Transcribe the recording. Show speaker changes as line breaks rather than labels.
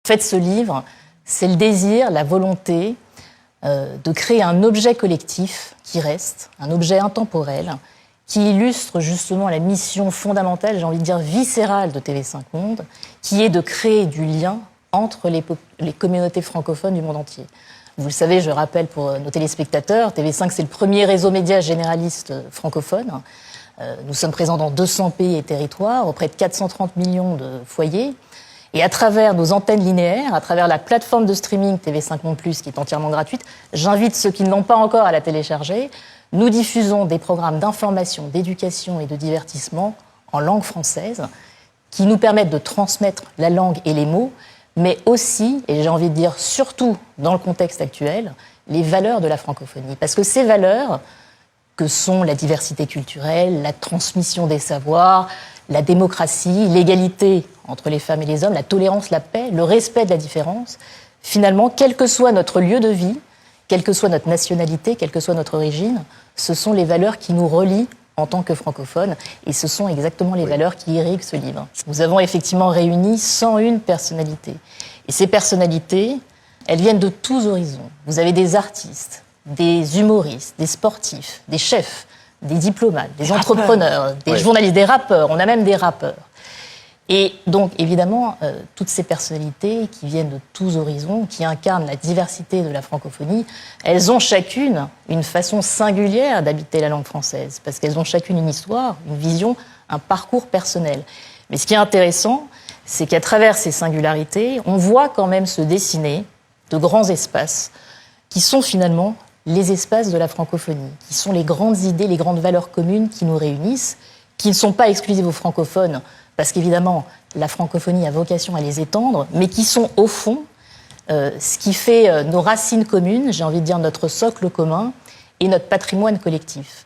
En fait, ce livre, c'est le désir, la volonté de créer un objet collectif qui reste, un objet intemporel, qui illustre justement la mission fondamentale, j'ai envie de dire viscérale de TV5 Monde, qui est de créer du lien entre les communautés francophones du monde entier. Vous le savez, je rappelle pour nos téléspectateurs, TV5 c'est le premier réseau média généraliste francophone. Nous sommes présents dans 200 pays et territoires, auprès de 430 millions de foyers. Et à travers nos antennes linéaires, à travers la plateforme de streaming TV5 Monde+, qui est entièrement gratuite, j'invite ceux qui ne l'ont pas encore à la télécharger. Nous diffusons des programmes d'information, d'éducation et de divertissement en langue française qui nous permettent de transmettre la langue et les mots, mais aussi, et j'ai envie de dire surtout dans le contexte actuel, les valeurs de la francophonie. Parce que ces valeurs, que sont la diversité culturelle, la transmission des savoirs, la démocratie, l'égalité entre les femmes et les hommes, la tolérance, la paix, le respect de la différence, finalement, quel que soit notre lieu de vie, quelle que soit notre nationalité, quelle que soit notre origine, ce sont les valeurs qui nous relient en tant que francophones, et ce sont exactement les valeurs qui irriguent ce livre. Nous avons effectivement réuni 101 personnalités. Et ces personnalités, elles viennent de tous horizons. Vous avez des artistes, des humoristes, des sportifs, des chefs, des diplomates, des entrepreneurs, des journalistes, des rappeurs, on a même des rappeurs. Et donc, évidemment, toutes ces personnalités qui viennent de tous horizons, qui incarnent la diversité de la francophonie, elles ont chacune une façon singulière d'habiter la langue française, parce qu'elles ont chacune une histoire, une vision, un parcours personnel. Mais ce qui est intéressant, c'est qu'à travers ces singularités, on voit quand même se dessiner de grands espaces qui sont finalement les espaces de la francophonie, qui sont les grandes idées, les grandes valeurs communes qui nous réunissent, qui ne sont pas exclusives aux francophones, parce qu'évidemment, la francophonie a vocation à les étendre, mais qui sont au fond ce qui fait nos racines communes, j'ai envie de dire notre socle commun et notre patrimoine collectif.